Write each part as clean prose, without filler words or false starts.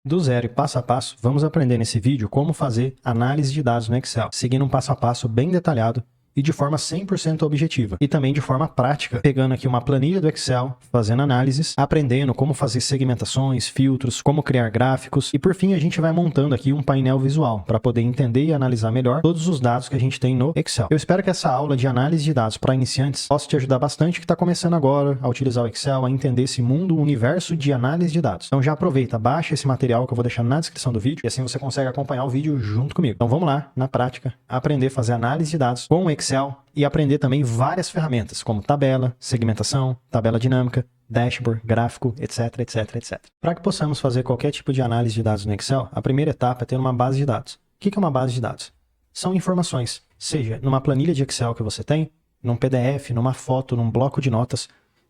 Do zero e passo a passo, vamos aprender nesse vídeo como fazer análise de dados no Excel, seguindo um passo a passo bem detalhado e de forma 100% objetiva. E também de forma prática, pegando aqui uma planilha do Excel, fazendo análises, aprendendo como fazer segmentações, filtros, como criar gráficos e por fim a gente vai montando aqui um painel visual para poder entender e analisar melhor todos os dados que a gente tem no Excel. Eu espero que essa aula de análise de dados para iniciantes possa te ajudar bastante que está começando agora a utilizar o Excel, a entender esse mundo, o universo de análise de dados. Então já aproveita, baixa esse material que eu vou deixar na descrição do vídeo e assim você consegue acompanhar o vídeo junto comigo. Então vamos lá, na prática, aprender a fazer análise de dados com o Excel e aprender também várias ferramentas, como tabela, segmentação, tabela dinâmica, dashboard, gráfico, etc, etc, etc. Para que possamos fazer qualquer tipo de análise de dados no Excel, a primeira etapa é ter uma base de dados. O que é uma base de dados? São informações, seja numa planilha de Excel que você tem, num PDF, numa foto, num bloco de notas.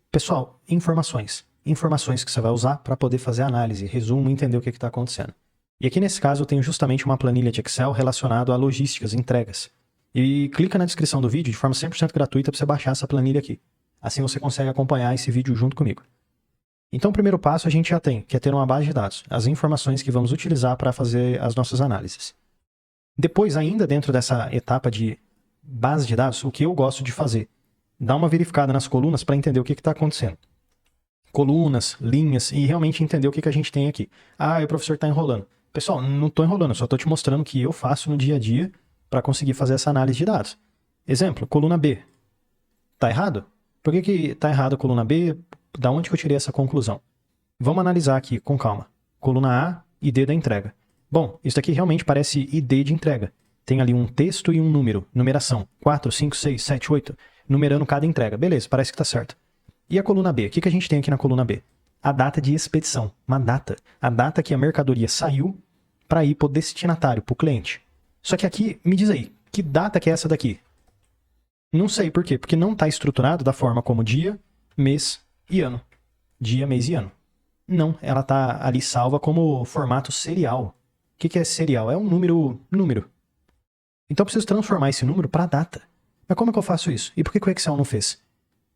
Pessoal, informações. Informações que você vai usar para poder fazer análise, resumo e entender o que está acontecendo. E aqui nesse caso eu tenho justamente uma planilha de Excel relacionada a logísticas, entregas. E clica na descrição do vídeo de forma 100% gratuita para você baixar essa planilha aqui. Assim você consegue acompanhar esse vídeo junto comigo. Então o primeiro passo a gente já tem, que é ter uma base de dados, as informações que vamos utilizar para fazer as nossas análises. Depois, ainda dentro dessa etapa de base de dados, o que eu gosto de fazer? Dar uma verificada nas colunas para entender o que está acontecendo. Colunas, linhas e realmente entender o que a gente tem aqui. Ah, o professor está enrolando. Pessoal, não estou enrolando, só estou te mostrando o que eu faço no dia a dia para conseguir fazer essa análise de dados. Exemplo, coluna B. Está errado? Por que está errado a coluna B? Da onde que eu tirei essa conclusão? Vamos analisar aqui com calma. Coluna A, ID da entrega. Bom, isso aqui realmente parece ID de entrega. Tem ali um texto e um número, numeração. 4, 5, 6, 7, 8, numerando cada entrega. Beleza, parece que está certo. E a coluna B? O que a gente tem aqui na coluna B? A data de expedição, uma data. A data que a mercadoria saiu para ir para o destinatário, para o cliente. Só que aqui, me diz aí, que data que é essa daqui? Não sei por quê, porque não está estruturado da forma como dia, mês e ano. Dia, mês e ano. Não, ela está ali salva como formato serial. O que é serial? É um número. Então eu preciso transformar esse número para data. Mas como é que eu faço isso? E por que o Excel não fez?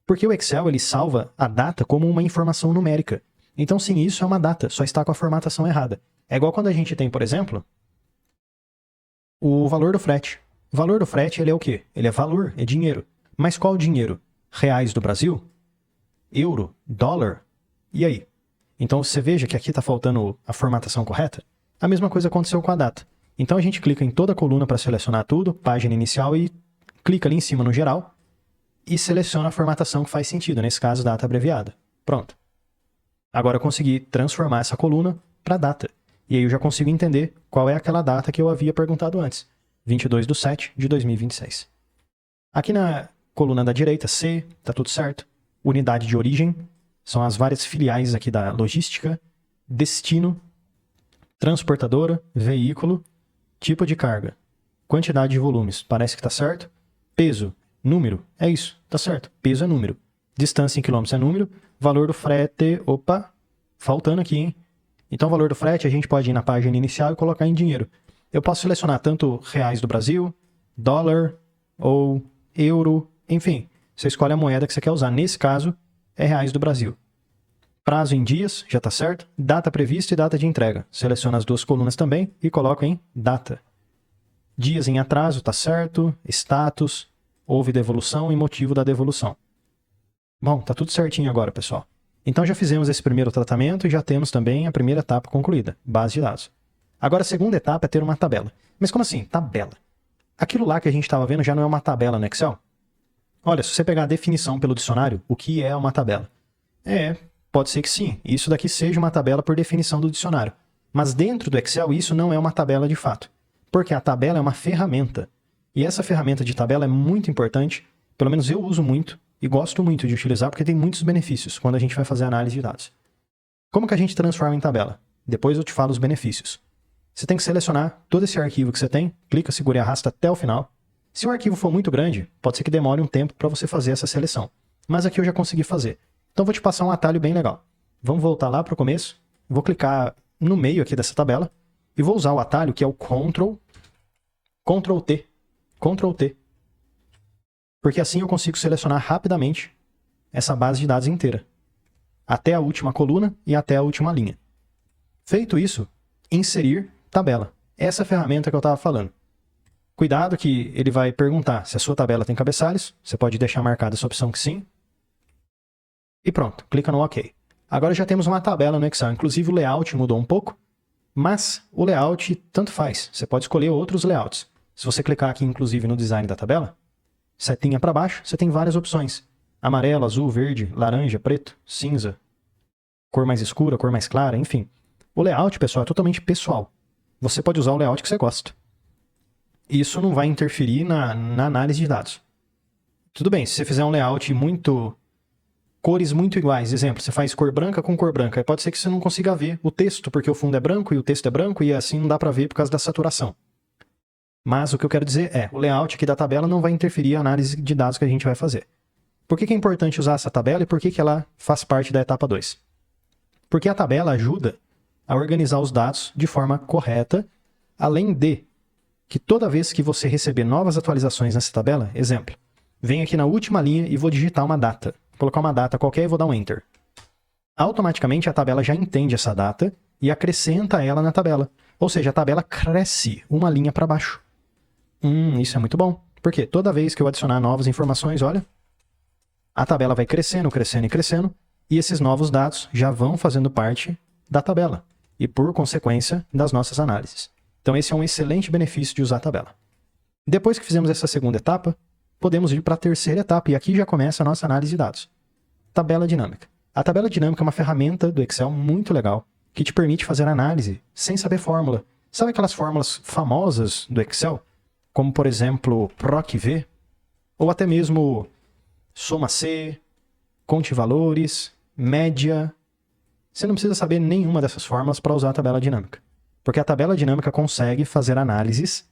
Porque o Excel ele salva a data como uma informação numérica. Então sim, isso é uma data, só está com a formatação errada. É igual quando a gente tem, por exemplo, o valor do frete. O valor do frete ele é o quê? Ele é valor, é dinheiro. Mas qual dinheiro? Reais do Brasil? Euro? Dólar? E aí? Então você veja que aqui está faltando a formatação correta. A mesma coisa aconteceu com a data. Então a gente clica em toda a coluna para selecionar tudo, página inicial e clica ali em cima no geral e seleciona a formatação que faz sentido, nesse caso data abreviada. Pronto. Agora eu consegui transformar essa coluna para data. E aí eu já consigo entender qual é aquela data que eu havia perguntado antes. 22/7/2026. Aqui na coluna da direita, C, está tudo certo. Unidade de origem, são as várias filiais aqui da logística. Destino, transportadora, veículo, tipo de carga, quantidade de volumes, parece que está certo. Peso, número, é isso, está certo. Peso é número. Distância em quilômetros é número. Valor do frete, opa, faltando aqui, hein? Então o valor do frete a gente pode ir na página inicial e colocar em dinheiro. Eu posso selecionar tanto reais do Brasil, dólar ou euro, enfim. Você escolhe a moeda que você quer usar. Nesse caso, é reais do Brasil. Prazo em dias, já está certo. Data prevista e data de entrega. Seleciona as duas colunas também e coloco em data. Dias em atraso, está certo. Status, houve devolução e motivo da devolução. Bom, está tudo certinho agora, pessoal. Então já fizemos esse primeiro tratamento e já temos também a primeira etapa concluída, base de dados. Agora a segunda etapa é ter uma tabela. Mas como assim? Tabela. Aquilo lá que a gente estava vendo já não é uma tabela no Excel? Olha, se você pegar a definição pelo dicionário, o que é uma tabela? Pode ser que sim, isso daqui seja uma tabela por definição do dicionário. Mas dentro do Excel isso não é uma tabela de fato. Porque a tabela é uma ferramenta. E essa ferramenta de tabela é muito importante, pelo menos eu uso muito e gosto muito de utilizar porque tem muitos benefícios quando a gente vai fazer análise de dados. Como que a gente transforma em tabela? Depois eu te falo os benefícios. Você tem que selecionar todo esse arquivo que você tem, clica, segura e arrasta até o final. Se o arquivo for muito grande, pode ser que demore um tempo para você fazer essa seleção. Mas aqui eu já consegui fazer. Então vou te passar um atalho bem legal. Vamos voltar lá para o começo. Vou clicar no meio aqui dessa tabela e vou usar o atalho que é o Ctrl T. Porque assim eu consigo selecionar rapidamente essa base de dados inteira. Até a última coluna e até a última linha. Feito isso, inserir tabela. Essa é a ferramenta que eu estava falando. Cuidado que ele vai perguntar se a sua tabela tem cabeçalhos. Você pode deixar marcada essa opção que sim. E pronto, clica no OK. Agora já temos uma tabela no Excel. Inclusive o layout mudou um pouco, mas o layout tanto faz. Você pode escolher outros layouts. Se você clicar aqui, inclusive, no design da tabela, setinha para baixo, você tem várias opções. Amarelo, azul, verde, laranja, preto, cinza, cor mais escura, cor mais clara, enfim. O layout, pessoal, é totalmente pessoal. Você pode usar o layout que você gosta. Isso não vai interferir na análise de dados. Tudo bem, se você fizer um layout cores muito iguais, exemplo, você faz cor branca com cor branca, pode ser que você não consiga ver o texto, porque o fundo é branco e o texto é branco, e assim não dá para ver por causa da saturação. Mas o que eu quero dizer é, o layout aqui da tabela não vai interferir na análise de dados que a gente vai fazer. Por que é importante usar essa tabela e por que ela faz parte da etapa 2? Porque a tabela ajuda a organizar os dados de forma correta, além de que toda vez que você receber novas atualizações nessa tabela, exemplo, venho aqui na última linha e vou digitar uma data. Vou colocar uma data qualquer e vou dar um Enter. Automaticamente a tabela já entende essa data e acrescenta ela na tabela. Ou seja, a tabela cresce uma linha para baixo. Isso é muito bom. Porque toda vez que eu adicionar novas informações, olha, a tabela vai crescendo, crescendo e crescendo, e esses novos dados já vão fazendo parte da tabela e, por consequência, das nossas análises. Então esse é um excelente benefício de usar a tabela. Depois que fizemos essa segunda etapa, podemos ir para a terceira etapa, e aqui já começa a nossa análise de dados. Tabela dinâmica. A tabela dinâmica é uma ferramenta do Excel muito legal, que te permite fazer análise sem saber fórmula. Sabe aquelas fórmulas famosas do Excel? Como, por exemplo, PROC-V, ou até mesmo soma-C, conte-valores, média. Você não precisa saber nenhuma dessas fórmulas para usar a tabela dinâmica, porque a tabela dinâmica consegue fazer análises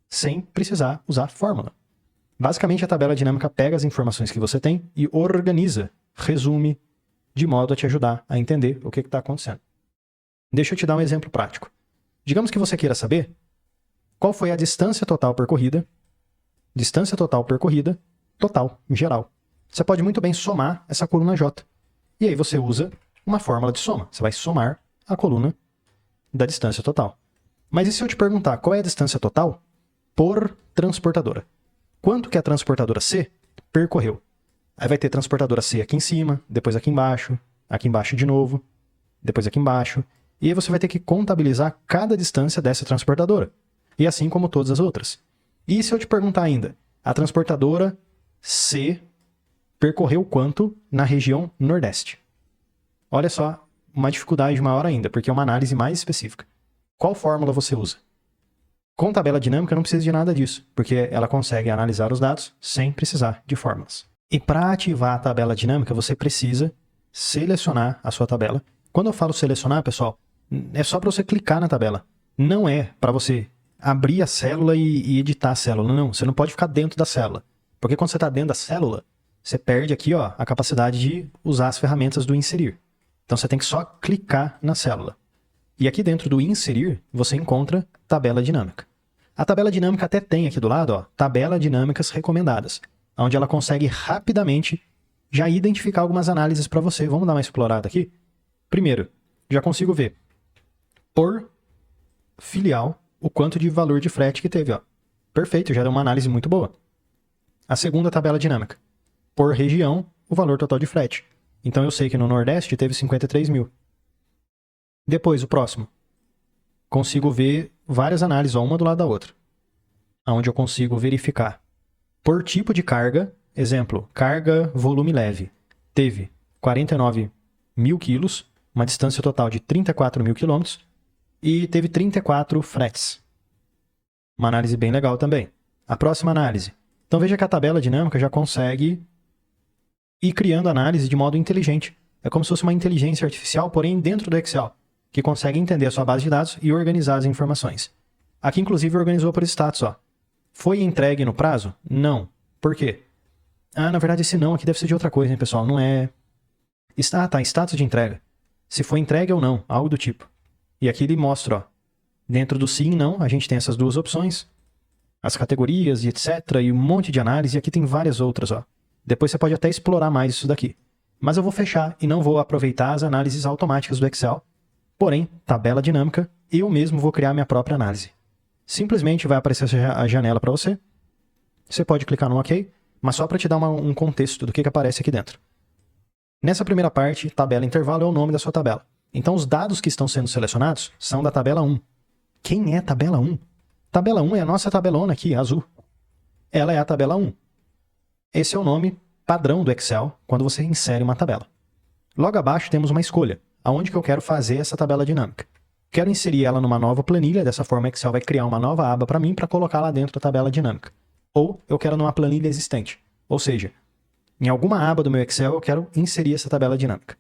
sem precisar usar fórmula. Basicamente, a tabela dinâmica pega as informações que você tem e organiza, resume, de modo a te ajudar a entender o que está acontecendo. Deixa eu te dar um exemplo prático. Digamos que você queira saber qual foi a distância total percorrida, total, em geral. Você pode muito bem somar essa coluna J. E aí você usa uma fórmula de soma. Você vai somar a coluna da distância total. Mas e se eu te perguntar qual é a distância total por transportadora? Quanto que a transportadora C percorreu? Aí vai ter transportadora C aqui em cima, depois aqui embaixo de novo, depois aqui embaixo. E aí você vai ter que contabilizar cada distância dessa transportadora. E assim como todas as outras. E se eu te perguntar ainda, a transportadora C percorreu quanto na região Nordeste? Olha só, uma dificuldade maior ainda, porque é uma análise mais específica. Qual fórmula você usa? Com tabela dinâmica não precisa de nada disso, porque ela consegue analisar os dados sem precisar de fórmulas. E para ativar a tabela dinâmica, você precisa selecionar a sua tabela. Quando eu falo selecionar, pessoal, é só para você clicar na tabela. Não é para você abrir a célula e editar a célula. Não, você não pode ficar dentro da célula. Porque quando você está dentro da célula, você perde aqui a capacidade de usar as ferramentas do inserir. Então você tem que só clicar na célula. E aqui dentro do inserir, você encontra tabela dinâmica. A tabela dinâmica até tem aqui do lado, tabela dinâmicas recomendadas, onde ela consegue rapidamente já identificar algumas análises para você. Vamos dar uma explorada aqui? Primeiro, já consigo ver por filial o quanto de valor de frete que teve. Perfeito, já deu uma análise muito boa. A segunda tabela dinâmica, por região, o valor total de frete. Então eu sei que no Nordeste teve 53 mil. Depois, o próximo. Consigo ver várias análises, uma do lado da outra. Onde eu consigo verificar por tipo de carga, exemplo, carga volume leve, teve 49 mil quilos, uma distância total de 34 mil quilômetros, e teve 34 fretes. Uma análise bem legal também. A próxima análise. Então veja que a tabela dinâmica já consegue ir criando análise de modo inteligente. É como se fosse uma inteligência artificial, porém dentro do Excel, que consegue entender a sua base de dados e organizar as informações. Aqui, inclusive, organizou por status. Foi entregue no prazo? Não. Por quê? Na verdade, esse não aqui deve ser de outra coisa, hein, pessoal? Não é... Tá, status de entrega. Se foi entregue ou não, algo do tipo. E aqui ele mostra, dentro do sim e não, a gente tem essas duas opções, as categorias e etc, e um monte de análise, e aqui tem várias outras, Depois você pode até explorar mais isso daqui. Mas eu vou fechar e não vou aproveitar as análises automáticas do Excel, Porém, tabela dinâmica, eu mesmo vou criar minha própria análise. Simplesmente vai aparecer a janela para você. Você pode clicar no OK, mas só para te dar um contexto do que aparece aqui dentro. Nessa primeira parte, tabela intervalo é o nome da sua tabela. Então, os dados que estão sendo selecionados são da tabela 1. Quem é a tabela 1? Tabela 1 é a nossa tabelona aqui, azul. Ela é a tabela 1. Esse é o nome padrão do Excel quando você insere uma tabela. Logo abaixo temos uma escolha. Aonde que eu quero fazer essa tabela dinâmica? Quero inserir ela numa nova planilha, dessa forma o Excel vai criar uma nova aba para mim para colocar lá dentro da tabela dinâmica. Ou eu quero numa planilha existente. Ou seja, em alguma aba do meu Excel eu quero inserir essa tabela dinâmica.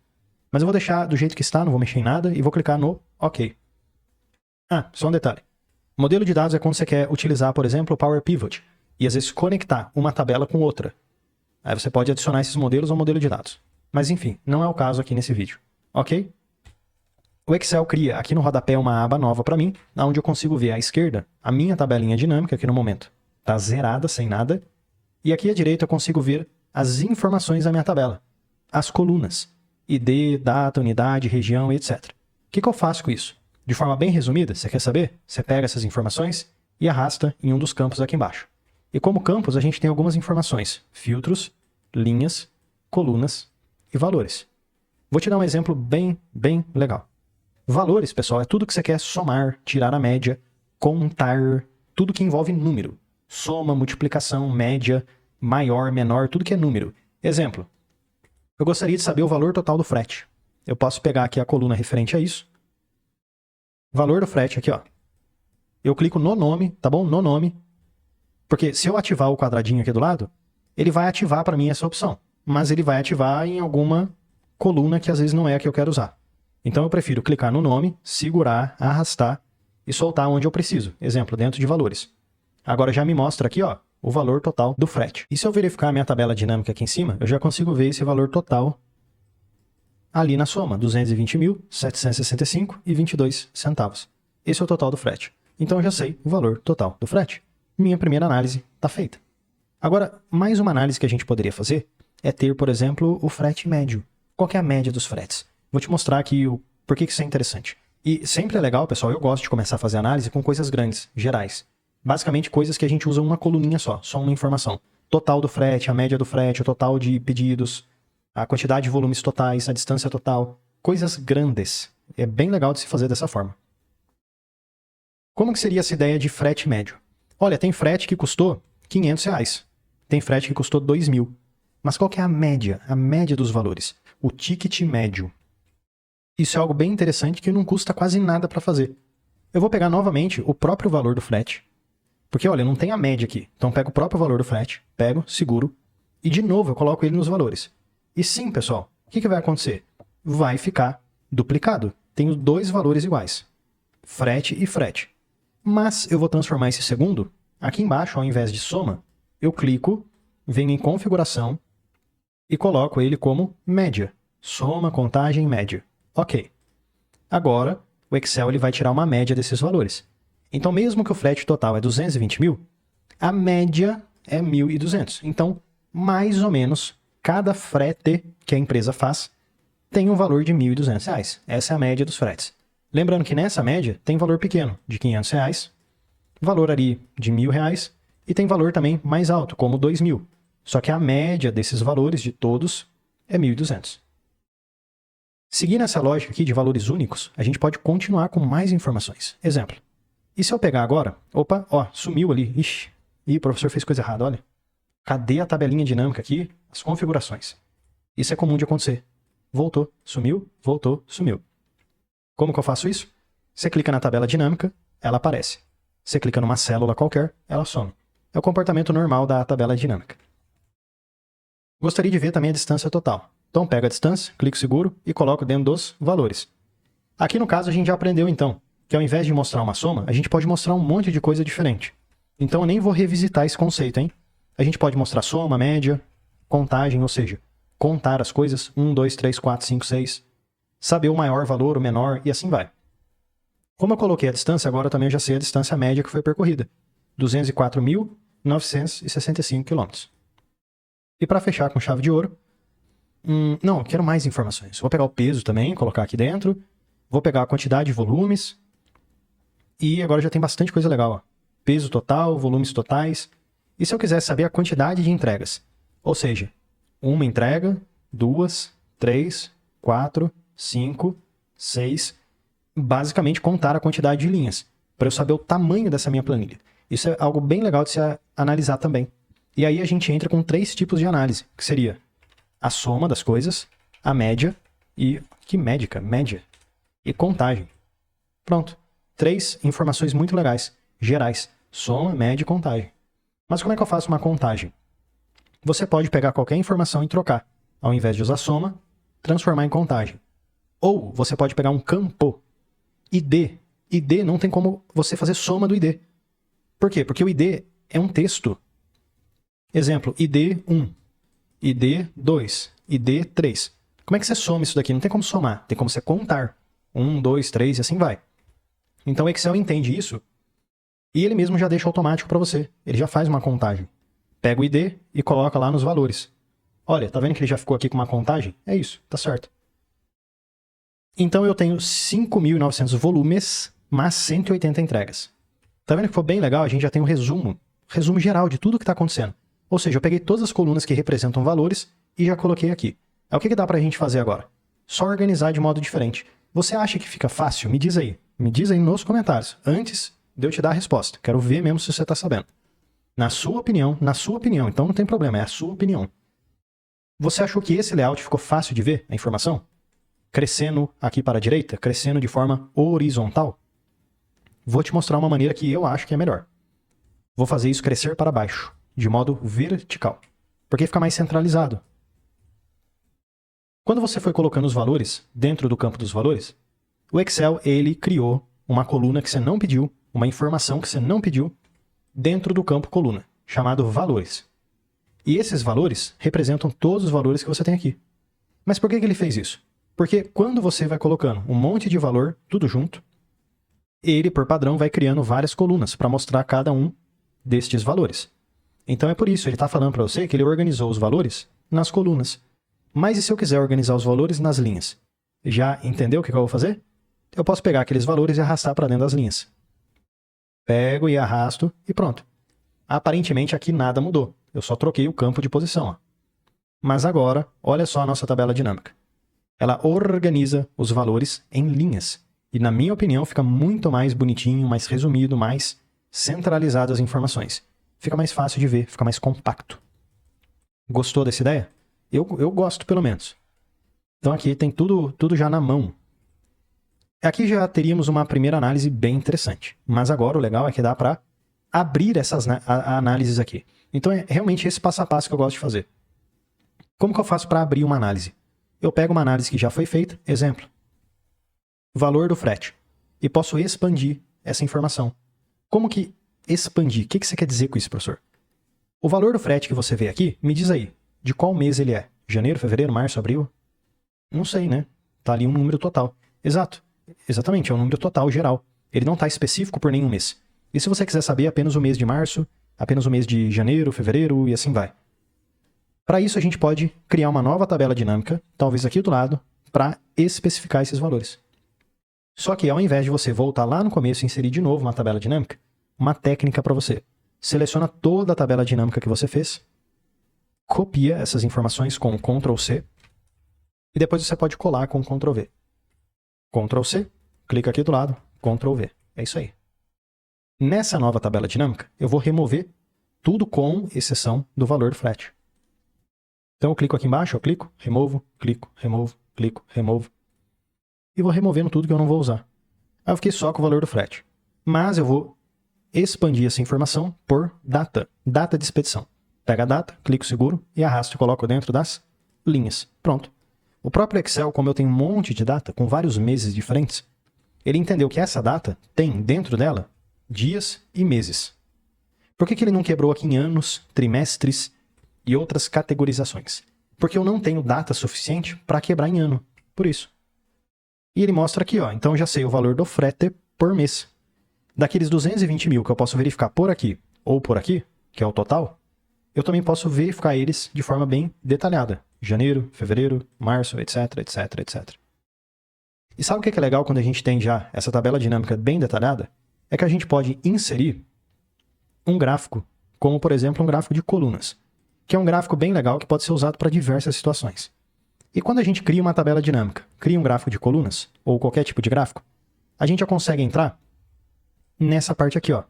Mas eu vou deixar do jeito que está, não vou mexer em nada e vou clicar no OK. Ah, só um detalhe. Modelo de dados é quando você quer utilizar, por exemplo, o Power Pivot e às vezes conectar uma tabela com outra. Aí você pode adicionar esses modelos ao modelo de dados. Mas enfim, não é o caso aqui nesse vídeo. Ok? O Excel cria aqui no rodapé uma aba nova para mim, onde eu consigo ver à esquerda a minha tabelinha dinâmica aqui no momento. Está zerada, sem nada. E aqui à direita eu consigo ver as informações da minha tabela. As colunas. ID, data, unidade, região, etc. O que eu faço com isso? De forma bem resumida, você quer saber? Você pega essas informações e arrasta em um dos campos aqui embaixo. E como campos a gente tem algumas informações. Filtros, linhas, colunas e valores. Vou te dar um exemplo bem legal. Valores, pessoal, é tudo que você quer somar, tirar a média, contar, tudo que envolve número. Soma, multiplicação, média, maior, menor, tudo que é número. Exemplo, eu gostaria de saber o valor total do frete. Eu posso pegar aqui a coluna referente a isso. Valor do frete aqui, ó. Eu clico no nome, tá bom? No nome. Porque se eu ativar o quadradinho aqui do lado, ele vai ativar para mim essa opção. Mas ele vai ativar em alguma coluna que às vezes não é a que eu quero usar. Então eu prefiro clicar no nome, segurar, arrastar e soltar onde eu preciso. Exemplo, dentro de valores. Agora já me mostra aqui, ó, o valor total do frete. E se eu verificar a minha tabela dinâmica aqui em cima, eu já consigo ver esse valor total ali na soma, 220.765,22 centavos. Esse é o total do frete. Então eu já sei o valor total do frete. Minha primeira análise está feita. Agora, mais uma análise que a gente poderia fazer é ter, por exemplo, o frete médio. Qual que é a média dos fretes? Vou te mostrar aqui por que isso é interessante. E sempre é legal, pessoal, eu gosto de começar a fazer análise com coisas grandes, gerais. Basicamente, coisas que a gente usa uma coluninha só uma informação. Total do frete, a média do frete, o total de pedidos, a quantidade de volumes totais, a distância total. Coisas grandes. É bem legal de se fazer dessa forma. Como que seria essa ideia de frete médio? Olha, tem frete que custou R$500. Tem frete que custou R$2.000. Mas qual que é a média? A média dos valores. O ticket médio. Isso é algo bem interessante que não custa quase nada para fazer. Eu vou pegar novamente o próprio valor do frete. Porque, olha, não tem a média aqui. Então, pego o próprio valor do frete, pego, seguro, e de novo eu coloco ele nos valores. E sim, pessoal, o que vai acontecer? Vai ficar duplicado. Tenho dois valores iguais. Frete e frete. Mas eu vou transformar esse segundo. Aqui embaixo, ao invés de soma, eu clico, venho em configuração e coloco ele como média. Soma, contagem, média. Ok. Agora, o Excel ele vai tirar uma média desses valores. Então, mesmo que o frete total é 220 mil, a média é 1.200. Então, mais ou menos, cada frete que a empresa faz tem um valor de R$1.200. Essa é a média dos fretes. Lembrando que nessa média tem valor pequeno, de R$500, valor ali de R$1.000, e tem valor também mais alto, como R$2.000. Só que a média desses valores de todos é 1.200. Seguindo essa lógica aqui de valores únicos, a gente pode continuar com mais informações. Exemplo. E se eu pegar agora, opa, ó, sumiu ali. Ixi, o professor fez coisa errada, olha. Cadê a tabelinha dinâmica aqui? As configurações. Isso é comum de acontecer. Voltou, sumiu, voltou, sumiu. Como que eu faço isso? Você clica na tabela dinâmica, ela aparece. Você clica numa célula qualquer, ela some. É o comportamento normal da tabela dinâmica. Gostaria de ver também a distância total. Então pego a distância, clico seguro e coloco dentro dos valores. Aqui no caso a gente já aprendeu então que ao invés de mostrar uma soma, a gente pode mostrar um monte de coisa diferente. Então eu nem vou revisitar esse conceito, hein? A gente pode mostrar soma, média, contagem, ou seja, contar as coisas, 1, 2, 3, 4, 5, 6, saber o maior valor, o menor, e assim vai. Como eu coloquei a distância, agora também eu já sei a distância média que foi percorrida, 204.965 km. E para fechar com chave de ouro, não, eu quero mais informações. Vou pegar o peso também, colocar aqui dentro, Vou pegar a quantidade de volumes. E agora já tem bastante coisa legal. Ó. Peso total, volumes totais. E se eu quiser saber a quantidade de entregas? Ou seja, uma entrega, 2, 3, 4, 5, 6. Basicamente contar a quantidade de linhas. Para eu saber o tamanho dessa minha planilha. Isso é algo bem legal de se analisar também. E aí a gente entra com 3 tipos de análise. Que seria a soma das coisas, a média e... Que médica? Média. E contagem. Pronto. 3 informações muito legais, gerais. Soma, média e contagem. Mas como é que eu faço uma contagem? Você pode pegar qualquer informação e trocar. Ao invés de usar soma, transformar em contagem. Ou você pode pegar um campo. ID. ID não tem como você fazer soma do ID. Por quê? Porque o ID é um texto. Exemplo, ID 1, ID 2, ID 3. Como é que você soma isso daqui? Não tem como somar, tem como você contar. 1, 2, 3 e assim vai. Então o Excel entende isso e ele mesmo já deixa automático para você. Ele já faz uma contagem. Pega o ID e coloca lá nos valores. Olha, tá vendo que ele já ficou aqui com uma contagem? É isso, tá certo. Então eu tenho 5.900 volumes, mas 180 entregas. Tá vendo que foi bem legal? A gente já tem um resumo geral de tudo que está acontecendo. Ou seja, eu peguei todas as colunas que representam valores e já coloquei aqui. É o que dá para a gente fazer agora? Só organizar de modo diferente. Você acha que fica fácil? Me diz aí. Me diz aí nos comentários, antes de eu te dar a resposta. Quero ver mesmo se você está sabendo. Na sua opinião, então não tem problema, é a sua opinião. Você achou que esse layout ficou fácil de ver a informação? Crescendo aqui para a direita, crescendo de forma horizontal? Vou te mostrar uma maneira que eu acho que é melhor. Vou fazer isso crescer para baixo, de modo vertical, porque fica mais centralizado. Quando você foi colocando os valores dentro do campo dos valores, o Excel ele criou uma coluna que você não pediu, uma informação que você não pediu, dentro do campo coluna, chamado valores. E esses valores representam todos os valores que você tem aqui. Mas por que ele fez isso? Porque quando você vai colocando um monte de valor, tudo junto, ele, por padrão, vai criando várias colunas para mostrar cada um destes valores. Então é por isso, ele está falando para você que ele organizou os valores nas colunas. Mas e se eu quiser organizar os valores nas linhas? Já entendeu o que eu vou fazer? Eu posso pegar aqueles valores e arrastar para dentro das linhas. Pego e arrasto e pronto. Aparentemente aqui nada mudou. Eu só troquei o campo de posição. Ó. Mas agora, olha só a nossa tabela dinâmica. Ela organiza os valores em linhas. E na minha opinião fica muito mais bonitinho, mais resumido, mais centralizado as informações. Fica mais fácil de ver, fica mais compacto. Gostou dessa ideia? Eu gosto, pelo menos. Então aqui tem tudo já na mão. Aqui já teríamos uma primeira análise bem interessante. Mas agora o legal é que dá para abrir essas análises aqui. Então é realmente esse passo a passo que eu gosto de fazer. Como que eu faço para abrir uma análise? Eu pego uma análise que já foi feita, exemplo, valor do frete, e posso expandir essa informação. Como que expandir? O que você quer dizer com isso, professor? O valor do frete que você vê aqui, me diz aí, de qual mês ele é? Janeiro, fevereiro, março, abril? Não sei, né? Tá ali um número total. Exato. Exatamente, é um número total geral. Ele não está específico por nenhum mês. E se você quiser saber apenas o mês de março, apenas o mês de janeiro, fevereiro e assim vai. Para isso a gente pode criar uma nova tabela dinâmica, talvez aqui do lado, para especificar esses valores. Só que ao invés de você voltar lá no começo e inserir de novo uma tabela dinâmica, uma técnica para você. Seleciona toda a tabela dinâmica que você fez, copia essas informações com Ctrl+C e depois você pode colar com Ctrl+V. Ctrl+C, clica aqui do lado, Ctrl+V. É isso aí. Nessa nova tabela dinâmica, eu vou remover tudo com exceção do valor do frete. Então eu clico aqui embaixo, eu clico, removo, clico, removo, clico, removo. E vou removendo tudo que eu não vou usar. Aí eu fiquei só com o valor do frete. Mas eu vou expandir essa informação por data, data de expedição. Pega a data, clico seguro e arrasto e coloco dentro das linhas. Pronto. O próprio Excel, como eu tenho um monte de data com vários meses diferentes, ele entendeu que essa data tem dentro dela dias e meses. Por que ele não quebrou aqui em anos, trimestres e outras categorizações? Porque eu não tenho data suficiente para quebrar em ano. Por isso. E ele mostra aqui, ó. Então eu já sei o valor do frete por mês. Daqueles 220 mil que eu posso verificar por aqui ou por aqui, que é o total, eu também posso verificar eles de forma bem detalhada. Janeiro, fevereiro, março, etc, etc, etc. E sabe o que é legal quando a gente tem já essa tabela dinâmica bem detalhada? É que a gente pode inserir um gráfico, como por exemplo um gráfico de colunas, que é um gráfico bem legal que pode ser usado para diversas situações. E quando a gente cria uma tabela dinâmica, cria um gráfico de colunas, ou qualquer tipo de gráfico, a gente já consegue entrar nessa parte aqui, ó,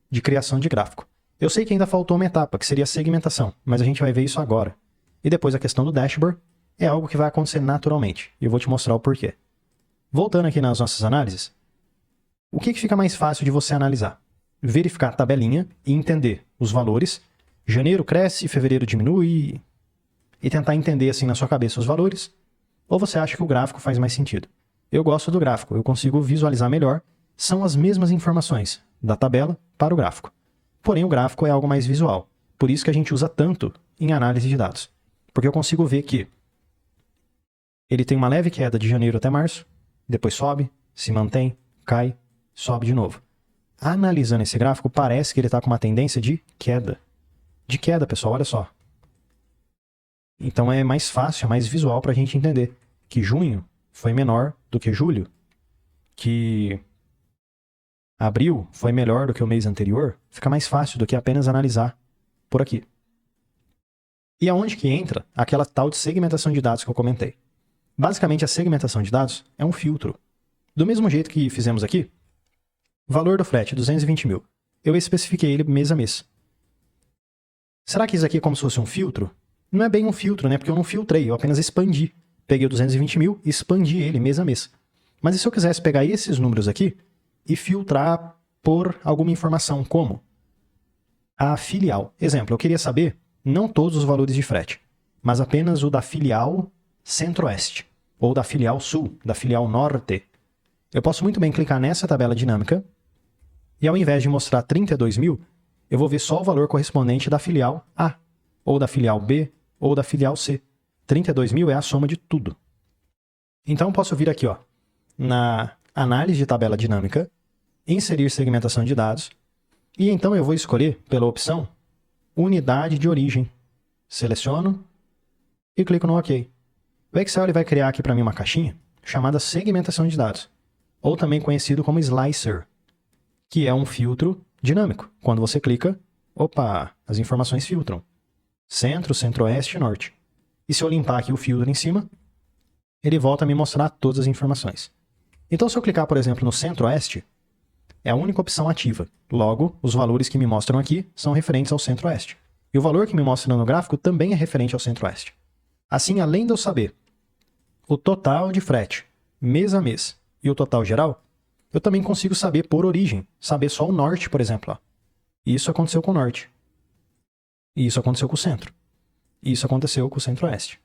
de criação de gráfico. Eu sei que ainda faltou uma etapa, que seria a segmentação, mas a gente vai ver isso agora. E depois a questão do dashboard é algo que vai acontecer naturalmente, e eu vou te mostrar o porquê. Voltando aqui nas nossas análises, o que fica mais fácil de você analisar? Verificar a tabelinha e entender os valores. Janeiro cresce, fevereiro diminui, e tentar entender assim na sua cabeça os valores. Ou você acha que o gráfico faz mais sentido? Eu gosto do gráfico, eu consigo visualizar melhor. São as mesmas informações da tabela para o gráfico. Porém, o gráfico é algo mais visual. Por isso que a gente usa tanto em análise de dados. Porque eu consigo ver que ele tem uma leve queda de janeiro até março, depois sobe, se mantém, cai, sobe de novo. Analisando esse gráfico, parece que ele está com uma tendência de queda. De queda, pessoal, olha só. Então é mais fácil, é mais visual para a gente entender que junho foi menor do que julho, que abril foi melhor do que o mês anterior. Fica mais fácil do que apenas analisar por aqui. E aonde que entra aquela tal de segmentação de dados que eu comentei? Basicamente, a segmentação de dados é um filtro. Do mesmo jeito que fizemos aqui, valor do frete, 220 mil. Eu especifiquei ele mês a mês. Será que isso aqui é como se fosse um filtro? Não é bem um filtro, né? Porque eu não filtrei, eu apenas expandi. Peguei o 220 mil e expandi ele mês a mês. Mas e se eu quisesse pegar esses números aqui e filtrar por alguma informação, como a filial? Exemplo, eu queria saber não todos os valores de frete, mas apenas o da filial Centro-Oeste, ou da filial Sul, da filial Norte. Eu posso muito bem clicar nessa tabela dinâmica e ao invés de mostrar 32 mil, eu vou ver só o valor correspondente da filial A, ou da filial B, ou da filial C. 32 mil é a soma de tudo. Então, posso vir aqui, ó, na análise de tabela dinâmica, inserir segmentação de dados, e então eu vou escolher pela opção unidade de origem. Seleciono e clico no OK. O Excel ele vai criar aqui para mim uma caixinha chamada segmentação de dados, ou também conhecido como slicer, que é um filtro dinâmico. Quando você clica, opa, as informações filtram. Centro, centro-oeste e norte. E se eu limpar aqui o filtro em cima, ele volta a me mostrar todas as informações. Então, se eu clicar, por exemplo, no centro-oeste, é a única opção ativa. Logo, os valores que me mostram aqui são referentes ao centro-oeste. E o valor que me mostra no gráfico também é referente ao centro-oeste. Assim, além de eu saber o total de frete, mês a mês, e o total geral, eu também consigo saber por origem, saber só o norte, por exemplo. Ó. Isso aconteceu com o norte. E isso aconteceu com o centro. E isso aconteceu com o centro-oeste.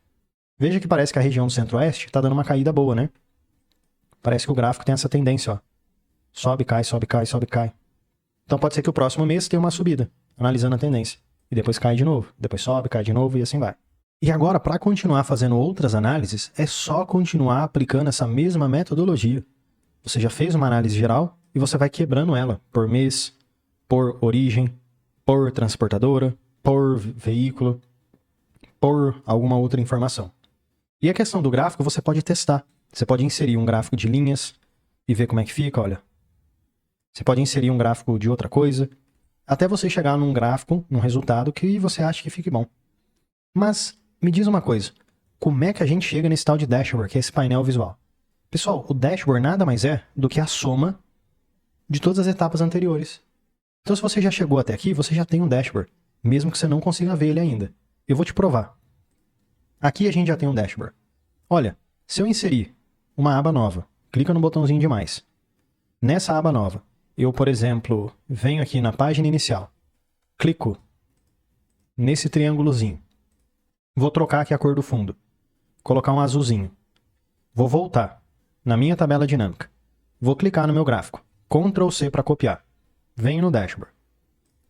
Veja que parece que a região do centro-oeste está dando uma caída boa, né? Parece que o gráfico tem essa tendência, ó. Sobe, cai, sobe, cai, sobe, cai. Então pode ser que o próximo mês tenha uma subida, analisando a tendência. E depois cai de novo, depois sobe, cai de novo e assim vai. E agora, para continuar fazendo outras análises, é só continuar aplicando essa mesma metodologia. Você já fez uma análise geral e você vai quebrando ela por mês, por origem, por transportadora, por veículo, por alguma outra informação. E a questão do gráfico você pode testar. Você pode inserir um gráfico de linhas e ver como é que fica, olha. Você pode inserir um gráfico de outra coisa, até você chegar num gráfico, num resultado que você acha que fique bom. Mas me diz uma coisa, como é que a gente chega nesse tal de dashboard, que é esse painel visual? Pessoal, o dashboard nada mais é do que a soma de todas as etapas anteriores. Então, se você já chegou até aqui, você já tem um dashboard, mesmo que você não consiga ver ele ainda. Eu vou te provar. Aqui a gente já tem um dashboard. Olha, se eu inserir uma aba nova, clica no botãozinho de mais. Nessa aba nova, eu, por exemplo, venho aqui na página inicial, clico nesse triângulozinho. Vou trocar aqui a cor do fundo, colocar um azulzinho. Vou voltar na minha tabela dinâmica. Vou clicar no meu gráfico, Ctrl C para copiar. Venho no dashboard,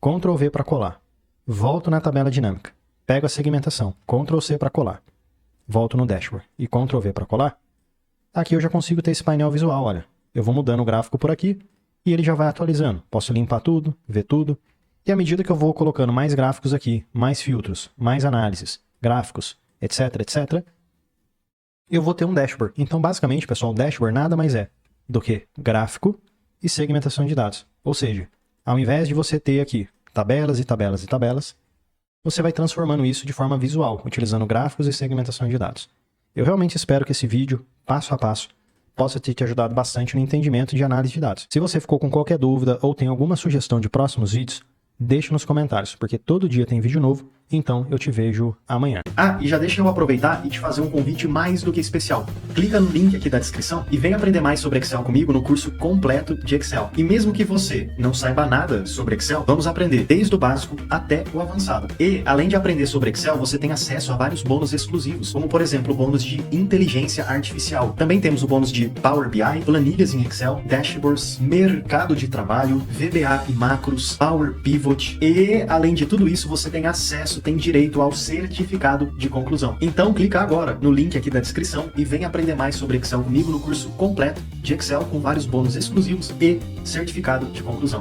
Ctrl V para colar. Volto na tabela dinâmica, pego a segmentação, Ctrl C para colar. Volto no dashboard e Ctrl V para colar. Aqui eu já consigo ter esse painel visual, olha. Eu vou mudando o gráfico por aqui e ele já vai atualizando. Posso limpar tudo, ver tudo. E à medida que eu vou colocando mais gráficos aqui, mais filtros, mais análises, gráficos, etc, etc, eu vou ter um dashboard. Então, basicamente, pessoal, dashboard nada mais é do que gráfico e segmentação de dados. Ou seja, ao invés de você ter aqui tabelas e tabelas e tabelas, você vai transformando isso de forma visual, utilizando gráficos e segmentação de dados. Eu realmente espero que esse vídeo, passo a passo, possa ter te ajudado bastante no entendimento de análise de dados. Se você ficou com qualquer dúvida ou tem alguma sugestão de próximos vídeos, deixe nos comentários, porque todo dia tem vídeo novo, então eu te vejo amanhã. Ah, e já deixa eu aproveitar e te fazer um convite mais do que especial. Clica no link aqui da descrição e vem aprender mais sobre Excel comigo no curso completo de Excel. E mesmo que você não saiba nada sobre Excel, vamos aprender desde o básico até o avançado. E, além de aprender sobre Excel, você tem acesso a vários bônus exclusivos, como por exemplo o bônus de inteligência artificial. Também temos o bônus de Power BI, planilhas em Excel, dashboards, mercado de trabalho, VBA e macros, Power Pivot. E, além de tudo isso, você tem acesso, tem direito ao certificado de conclusão. Então clica agora no link aqui da descrição e vem aprender mais sobre Excel comigo no curso completo de Excel com vários bônus exclusivos e certificado de conclusão.